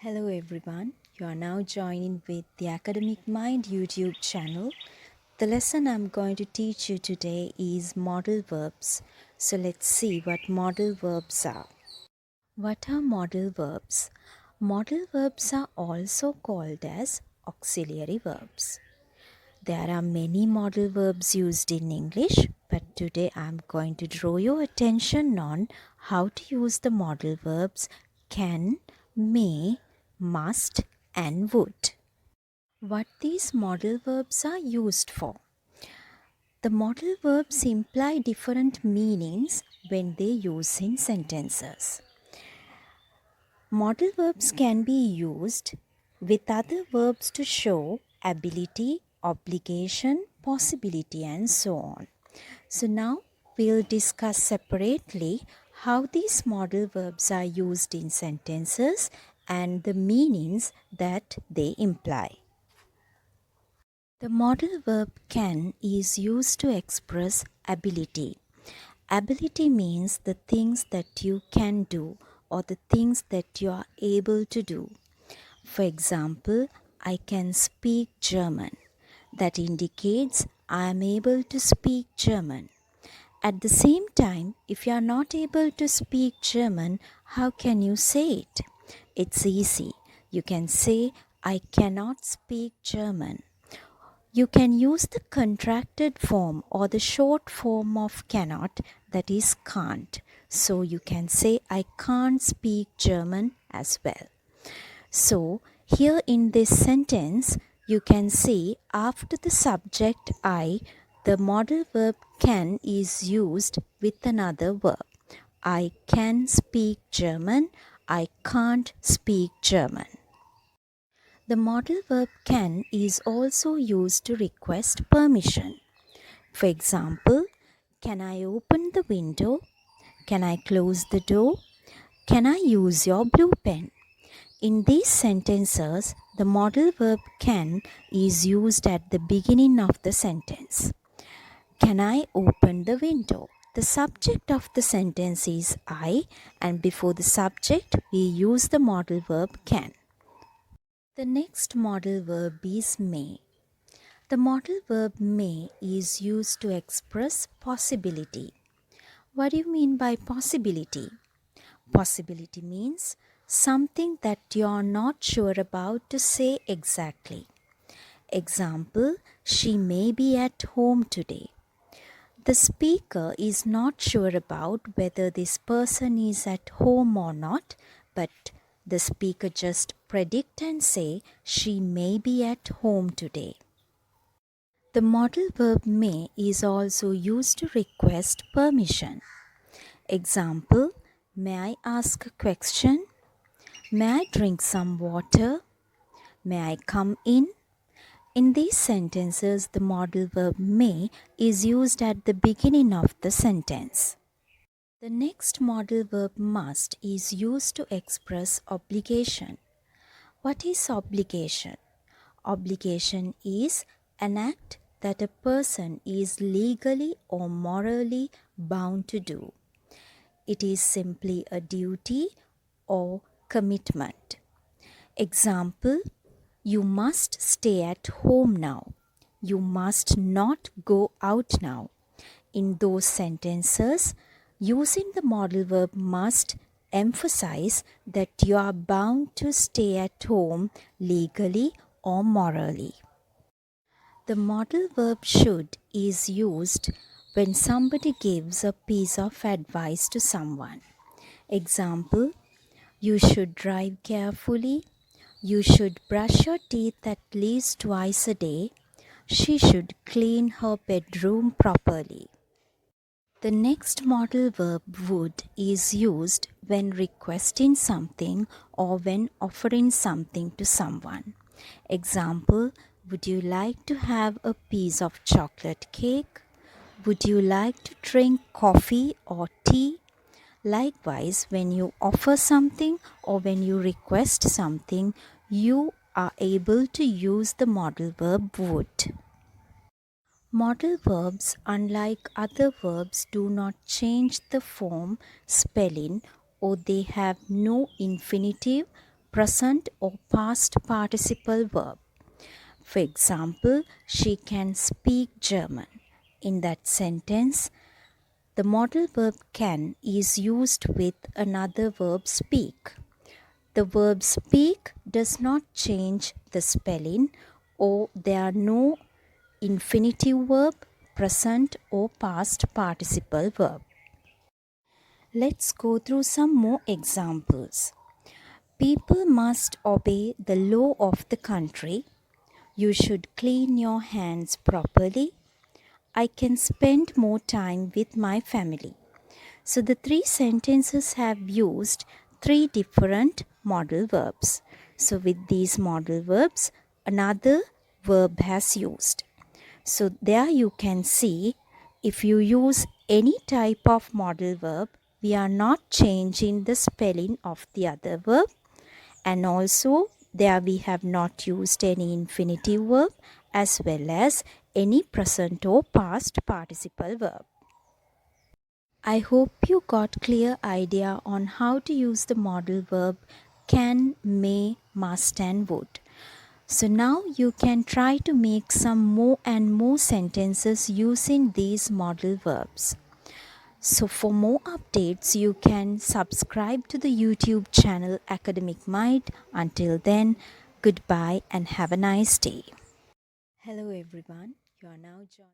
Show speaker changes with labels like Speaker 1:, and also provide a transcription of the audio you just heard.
Speaker 1: Hello everyone, you are now joining with the Academic Mind YouTube channel. The lesson I'm going to teach you today is modal verbs. So let's see what modal verbs are. What are modal verbs? Modal verbs are also called as auxiliary verbs. There are many modal verbs used in English, but today I'm going to draw your attention on how to use the modal verbs can, may, must, and would. What these modal verbs are used for. The modal verbs imply different meanings when they use in sentences. Modal verbs can be used with other verbs to show ability, obligation, possibility, and so on. So now we'll discuss separately how these modal verbs are used in sentences and the meanings that they imply. The modal verb can is used to express ability. Ability means the things that you can do or the things that you are able to do. For example, I can speak German. That indicates I am able to speak German. At the same time, if you are not able to speak German, how can you say it? It's easy. You can say, I cannot speak German. You can use the contracted form or the short form of cannot, that is can't. So you can say, I can't speak German as well. So here in this sentence, you can see after the subject I, the modal verb can is used with another verb. I can speak German. I can't speak German. The modal verb can is also used to request permission. For example, can I open the window? Can I close the door? Can I use your blue pen? In these sentences, the modal verb can is used at the beginning of the sentence. Can I open the window? The subject of the sentence is I, and before the subject, we use the modal verb can. The next modal verb is may. The modal verb may is used to express possibility. What do you mean by possibility? Possibility means something that you are not sure about to say exactly. Example, she may be at home today. The speaker is not sure about whether this person is at home or not, but the speaker just predict and say she may be at home today. The modal verb may is also used to request permission. Example, may I ask a question? May I drink some water? May I come in? In these sentences, the modal verb may is used at the beginning of the sentence. The next modal verb must is used to express obligation. What is obligation? Obligation is an act that a person is legally or morally bound to do. It is simply a duty or commitment. Example, you must stay at home now. You must not go out now. In those sentences, using the modal verb must emphasize that you are bound to stay at home legally or morally. The modal verb should is used when somebody gives a piece of advice to someone. Example, you should drive carefully. You should brush your teeth at least twice a day. She should clean her bedroom properly. The next modal verb would is used when requesting something or when offering something to someone. Example, would you like to have a piece of chocolate cake? Would you like to drink coffee or tea? Likewise, when you offer something or when you request something, you are able to use the modal verb would. Modal verbs, unlike other verbs, do not change the form, spelling, or they have no infinitive, present or past participle verb. For example, she can speak German. In that sentence, the modal verb can is used with another verb speak. The verb speak does not change the spelling, or there are no infinitive verb, present or past participle verb. Let's go through some more examples. People must obey the law of the country. You should clean your hands properly. I can spend more time with my family. So the three sentences have used three different modal verbs. So with these modal verbs, another verb has used. So there you can see, if you use any type of modal verb, we are not changing the spelling of the other verb, and also there we have not used any infinitive verb as well as any present or past participle verb. I hope you got clear idea on how to use the modal verb can, may, must and would. So now you can try to make some more and more sentences using these modal verbs. So for more updates, you can subscribe to the YouTube channel Academic Mind. Until then, goodbye and have a nice day. Hello everyone. You are now joined.